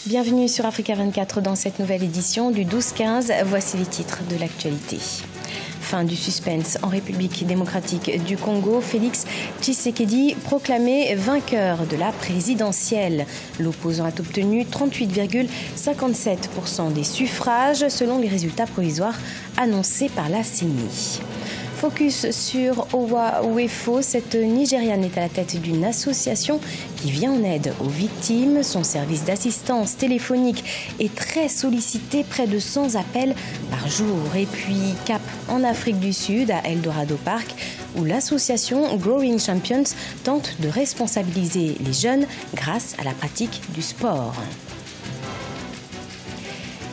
Bienvenue sur Africa 24 dans cette nouvelle édition du 12-15. Voici les titres de l'actualité. Fin du suspense en République démocratique du Congo. Félix Tshisekedi proclamé vainqueur de la présidentielle. L'opposant a obtenu 38,57% des suffrages selon les résultats provisoires annoncés par la CENI. Focus sur Owa Uefo, cette Nigériane est à la tête d'une association qui vient en aide aux victimes. Son service d'assistance téléphonique est très sollicité, près de 100 appels par jour. Et puis cap en Afrique du Sud, à Eldorado Park, où l'association Growing Champions tente de responsabiliser les jeunes grâce à la pratique du sport.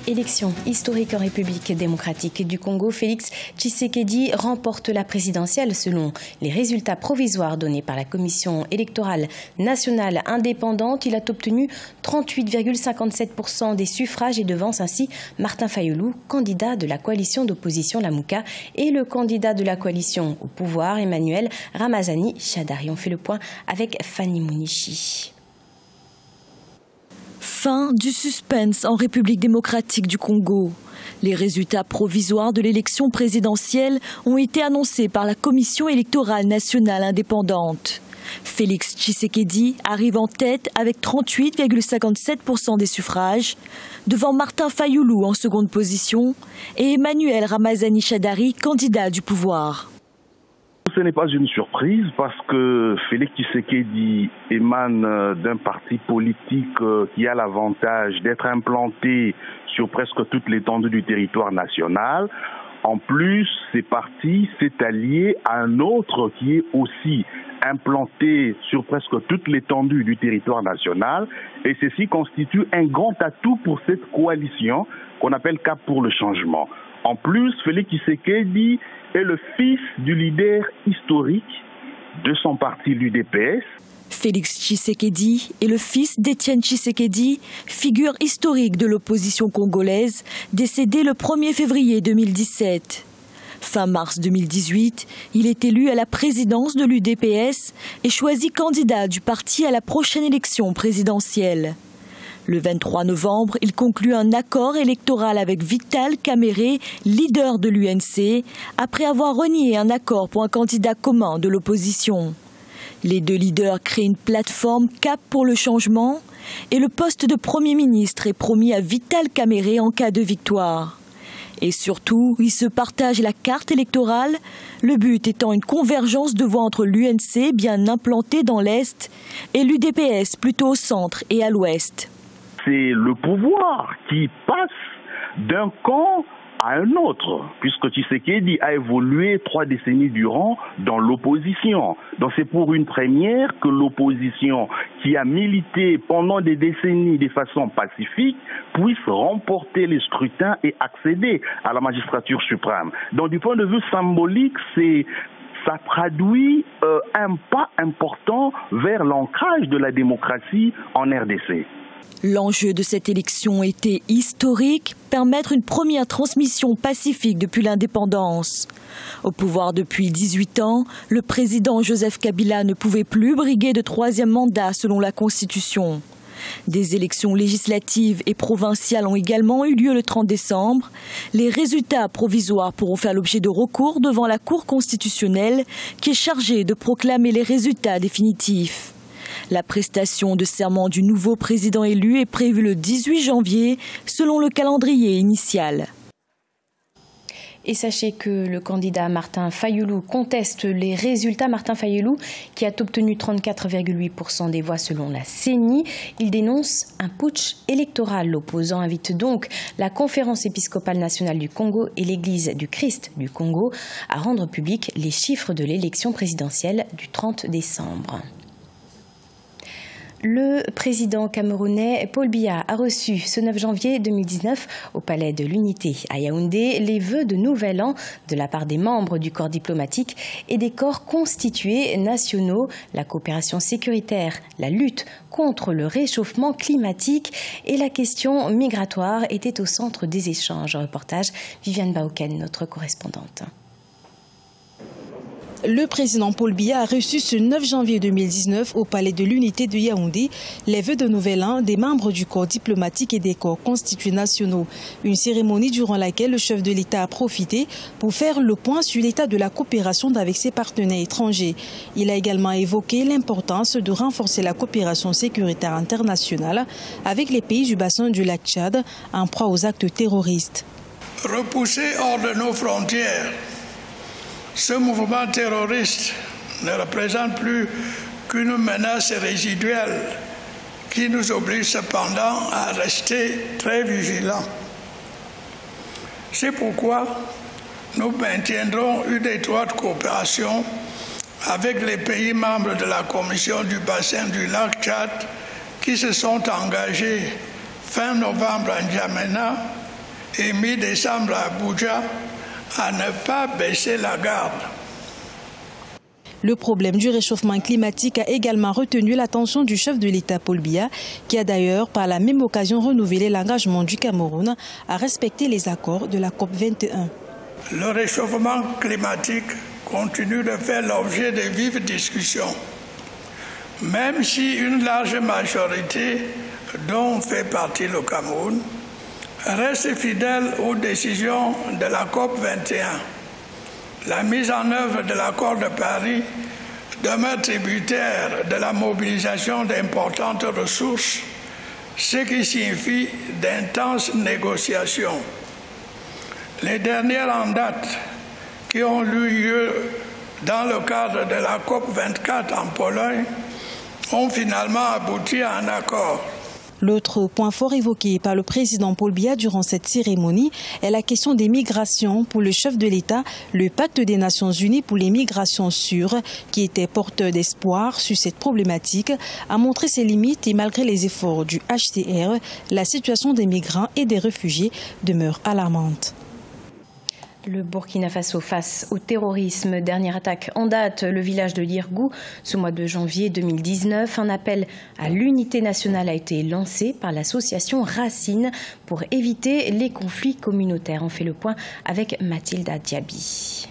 Élection historique en République démocratique du Congo. Félix Tshisekedi remporte la présidentielle selon les résultats provisoires donnés par la Commission électorale nationale indépendante. Il a obtenu 38,57% des suffrages et devance ainsi Martin Fayulu, candidat de la coalition d'opposition Lamuka, et le candidat de la coalition au pouvoir, Emmanuel Ramazani Shadari. On fait le point avec Fanny Mounichi. Fin du suspense en République démocratique du Congo. Les résultats provisoires de l'élection présidentielle ont été annoncés par la Commission électorale nationale indépendante. Félix Tshisekedi arrive en tête avec 38,57% des suffrages, devant Martin Fayulu en seconde position et Emmanuel Ramazani Shadari, candidat du pouvoir. Ce n'est pas une surprise parce que Félix Tshisekedi émane d'un parti politique qui a l'avantage d'être implanté sur presque toute l'étendue du territoire national. En plus, ce parti s'est allié à un autre qui est aussi implanté sur presque toute l'étendue du territoire national, et ceci constitue un grand atout pour cette coalition qu'on appelle Cap pour le changement. En plus, Félix Tshisekedi est le fils du leader historique de son parti, l'UDPS. Félix Tshisekedi est le fils d'Étienne Tshisekedi, figure historique de l'opposition congolaise, décédé le 1er février 2017. Fin mars 2018, il est élu à la présidence de l'UDPS et choisi candidat du parti à la prochaine élection présidentielle. Le 23 novembre, il conclut un accord électoral avec Vital Kamerhe, leader de l'UNC, après avoir renié un accord pour un candidat commun de l'opposition. Les deux leaders créent une plateforme Cap pour le changement et le poste de Premier ministre est promis à Vital Kamerhe en cas de victoire. Et surtout, ils se partagent la carte électorale, le but étant une convergence de voix entre l'UNC, bien implantée dans l'Est, et l'UDPS plutôt au centre et à l'Ouest. C'est le pouvoir qui passe d'un camp à un autre, puisque Tshisekedi a évolué 3 décennies durant dans l'opposition. Donc c'est pour une première que l'opposition, qui a milité pendant des décennies de façon pacifique, puisse remporter les scrutins et accéder à la magistrature suprême. Donc du point de vue symbolique, ça traduit un pas important vers l'ancrage de la démocratie en RDC. L'enjeu de cette élection était historique, permettre une première transmission pacifique depuis l'indépendance. Au pouvoir depuis 18 ans, le président Joseph Kabila ne pouvait plus briguer de 3e mandat selon la Constitution. Des élections législatives et provinciales ont également eu lieu le 30 décembre. Les résultats provisoires pourront faire l'objet de recours devant la Cour constitutionnelle qui est chargée de proclamer les résultats définitifs. La prestation de serment du nouveau président élu est prévue le 18 janvier, selon le calendrier initial. Et sachez que le candidat Martin Fayulu conteste les résultats. Martin Fayulu, qui a obtenu 34,8% des voix selon la CENI, il dénonce un putsch électoral. L'opposant invite donc la Conférence épiscopale nationale du Congo et l'Église du Christ du Congo à rendre publics les chiffres de l'élection présidentielle du 30 décembre. Le président camerounais Paul Biya a reçu ce 9 janvier 2019 au Palais de l'Unité à Yaoundé les vœux de Nouvel An de la part des membres du corps diplomatique et des corps constitués nationaux, la coopération sécuritaire, la lutte contre le réchauffement climatique et la question migratoire étaient au centre des échanges. Reportage Viviane Baouken, notre correspondante. Le président Paul Biya a reçu ce 9 janvier 2019 au Palais de l'Unité de Yaoundé les vœux de nouvel an des membres du corps diplomatique et des corps constitués nationaux. Une cérémonie durant laquelle le chef de l'État a profité pour faire le point sur l'état de la coopération avec ses partenaires étrangers. Il a également évoqué l'importance de renforcer la coopération sécuritaire internationale avec les pays du bassin du lac Tchad en proie aux actes terroristes. Repoussé hors de nos frontières, ce mouvement terroriste ne représente plus qu'une menace résiduelle qui nous oblige cependant à rester très vigilants. C'est pourquoi nous maintiendrons une étroite coopération avec les pays membres de la Commission du bassin du lac Tchad qui se sont engagés fin novembre à N'Djamena et mi-décembre à Abuja à ne pas baisser la garde. Le problème du réchauffement climatique a également retenu l'attention du chef de l'État Paul Biya, qui a d'ailleurs par la même occasion renouvelé l'engagement du Cameroun à respecter les accords de la COP21. Le réchauffement climatique continue de faire l'objet de vives discussions, même si une large majorité, dont fait partie le Cameroun, reste fidèle aux décisions de la COP21. La mise en œuvre de l'accord de Paris demeure tributaire de la mobilisation d'importantes ressources, ce qui signifie d'intenses négociations. Les dernières en date qui ont eu lieu dans le cadre de la COP24 en Pologne ont finalement abouti à un accord. L'autre point fort évoqué par le président Paul Biya durant cette cérémonie est la question des migrations. Pour le chef de l'État, le pacte des Nations Unies pour les migrations sûres, qui était porteur d'espoir sur cette problématique, a montré ses limites et malgré les efforts du HCR, la situation des migrants et des réfugiés demeure alarmante. Le Burkina Faso face au terrorisme. Dernière attaque en date, le village de Lirgou, ce mois de janvier 2019. Un appel à l'unité nationale a été lancé par l'association Racine pour éviter les conflits communautaires. On fait le point avec Mathilda Diaby.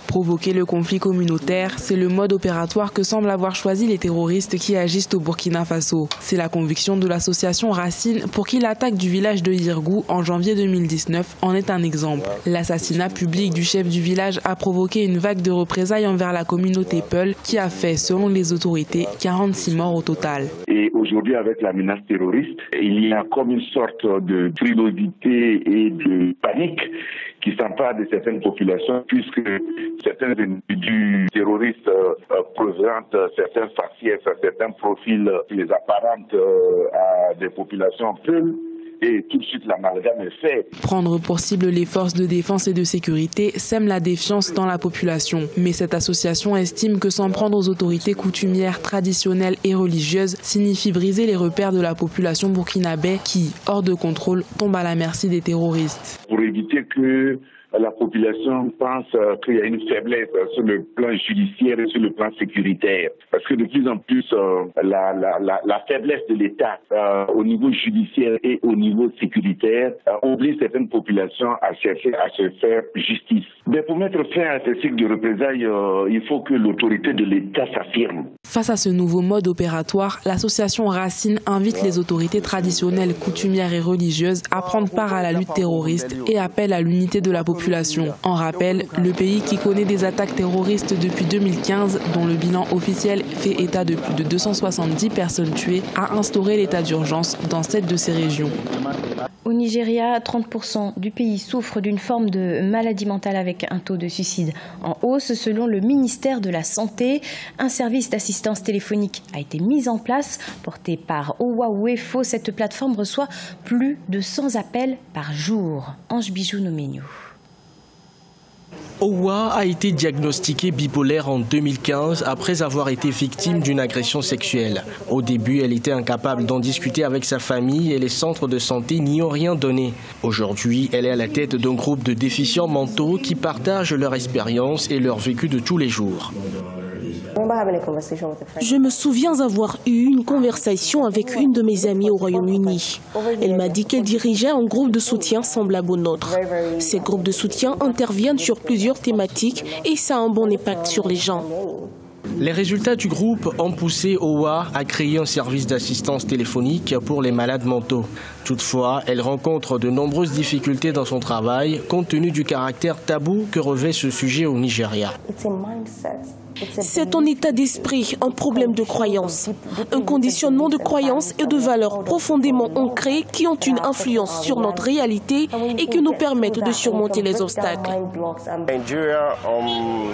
Provoquer le conflit communautaire, c'est le mode opératoire que semblent avoir choisi les terroristes qui agissent au Burkina Faso. C'est la conviction de l'association Racine pour qui l'attaque du village de Lirgou en janvier 2019 en est un exemple. L'assassinat public du chef du village a provoqué une vague de représailles envers la communauté Peul qui a fait, selon les autorités, 46 morts au total. Et aujourd'hui, avec la menace terroriste, il y a comme une sorte de frilosité et de panique qui s'empare de certaines populations, puisque certains individus terroristes présentent certains faciès, certains profils qui les apparentent à des populations peules. Et tout de suite, l'amalgame est fait. Prendre pour cible les forces de défense et de sécurité sème la défiance dans la population. Mais cette association estime que s'en prendre aux autorités coutumières, traditionnelles et religieuses signifie briser les repères de la population burkinabé qui, hors de contrôle, tombe à la merci des terroristes. Pour éviter que la population pense qu'il y a une faiblesse sur le plan judiciaire et sur le plan sécuritaire. Parce que de plus en plus, la faiblesse de l'État au niveau judiciaire et au niveau sécuritaire oblige certaines populations à chercher à se faire justice. Mais pour mettre fin à ce cycle de représailles, il faut que l'autorité de l'État s'affirme. Face à ce nouveau mode opératoire, l'association Racine invite les autorités traditionnelles, coutumières et religieuses à prendre part à la lutte terroriste et appelle à l'unité de la population. En rappel, le pays qui connaît des attaques terroristes depuis 2015, dont le bilan officiel fait état de plus de 270 personnes tuées, a instauré l'état d'urgence dans 7 de ces régions. Au Nigeria, 30% du pays souffre d'une forme de maladie mentale avec un taux de suicide en hausse selon le ministère de la Santé. Un service d'assistance téléphonique a été mis en place, porté par Owa Wefo. Cette plateforme reçoit plus de 100 appels par jour. Ange Bijou Noméniou. Owa a été diagnostiquée bipolaire en 2015 après avoir été victime d'une agression sexuelle. Au début, elle était incapable d'en discuter avec sa famille et les centres de santé n'y ont rien donné. Aujourd'hui, elle est à la tête d'un groupe de déficients mentaux qui partagent leur expérience et leur vécu de tous les jours. Je me souviens avoir eu une conversation avec une de mes amies au Royaume-Uni. Elle m'a dit qu'elle dirigeait un groupe de soutien semblable au nôtre. Ces groupes de soutien interviennent sur plusieurs thématiques et ça a un bon impact sur les gens. Les résultats du groupe ont poussé OWA à créer un service d'assistance téléphonique pour les malades mentaux. Toutefois, elle rencontre de nombreuses difficultés dans son travail, compte tenu du caractère tabou que revêt ce sujet au Nigeria. C'est un état d'esprit, un problème de croyance, un conditionnement de croyances et de valeurs profondément ancrées qui ont une influence sur notre réalité et qui nous permettent de surmonter les obstacles.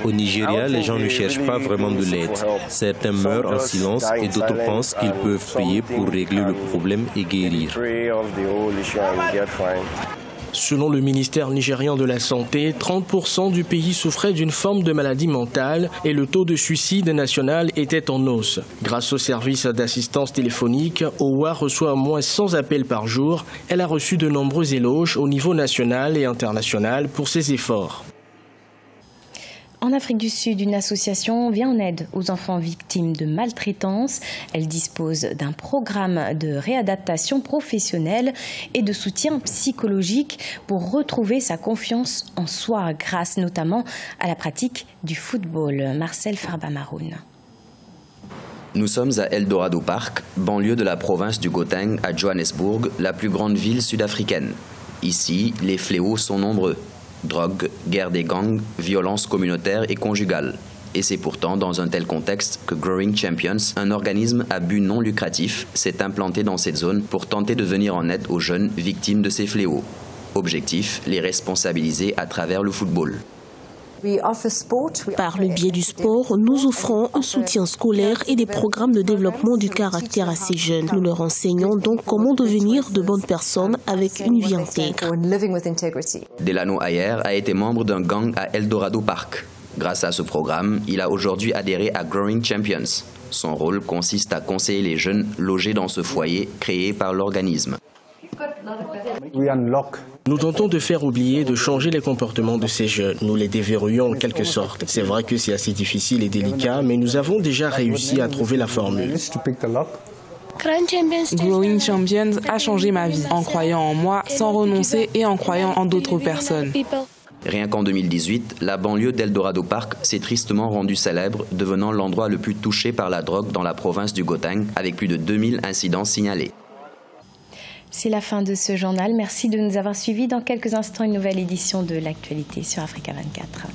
Au Nigeria, les gens ne cherchent pas vraiment de l'aide. Certains meurent en silence et d'autres pensent qu'ils peuvent payer pour régler le problème et guérir. Selon le ministère nigérian de la Santé, 30% du pays souffrait d'une forme de maladie mentale et le taux de suicide national était en hausse. Grâce au service d'assistance téléphonique, OWA reçoit moins 100 appels par jour. Elle a reçu de nombreux éloges au niveau national et international pour ses efforts. En Afrique du Sud, une association vient en aide aux enfants victimes de maltraitance. Elle dispose d'un programme de réadaptation professionnelle et de soutien psychologique pour retrouver sa confiance en soi grâce notamment à la pratique du football. Marcel Farba-Maroun. Nous sommes à Eldorado Park, banlieue de la province du Gauteng à Johannesburg, la plus grande ville sud-africaine. Ici, les fléaux sont nombreux. Drogue, guerre des gangs, violence communautaire et conjugale. Et c'est pourtant dans un tel contexte que Growing Champions, un organisme à but non lucratif, s'est implanté dans cette zone pour tenter de venir en aide aux jeunes victimes de ces fléaux. Objectif, les responsabiliser à travers le football. Par le biais du sport, nous offrons un soutien scolaire et des programmes de développement du caractère à ces jeunes. Nous leur enseignons donc comment devenir de bonnes personnes avec une vie intègre. Delano Ayer a été membre d'un gang à Eldorado Park. Grâce à ce programme, il a aujourd'hui adhéré à Growing Champions. Son rôle consiste à conseiller les jeunes logés dans ce foyer créé par l'organisme. Nous tentons de faire oublier, de changer les comportements de ces jeunes. Nous les déverrouillons en quelque sorte. C'est vrai que c'est assez difficile et délicat, mais nous avons déjà réussi à trouver la formule. Growing Champions a changé ma vie, en croyant en moi, sans renoncer et en croyant en d'autres personnes. Rien qu'en 2018, la banlieue d'Eldorado Park s'est tristement rendue célèbre, devenant l'endroit le plus touché par la drogue dans la province du Gauteng, avec plus de 2000 incidents signalés. C'est la fin de ce journal. Merci de nous avoir suivis. Dans quelques instants, une nouvelle édition de l'actualité sur Africa 24.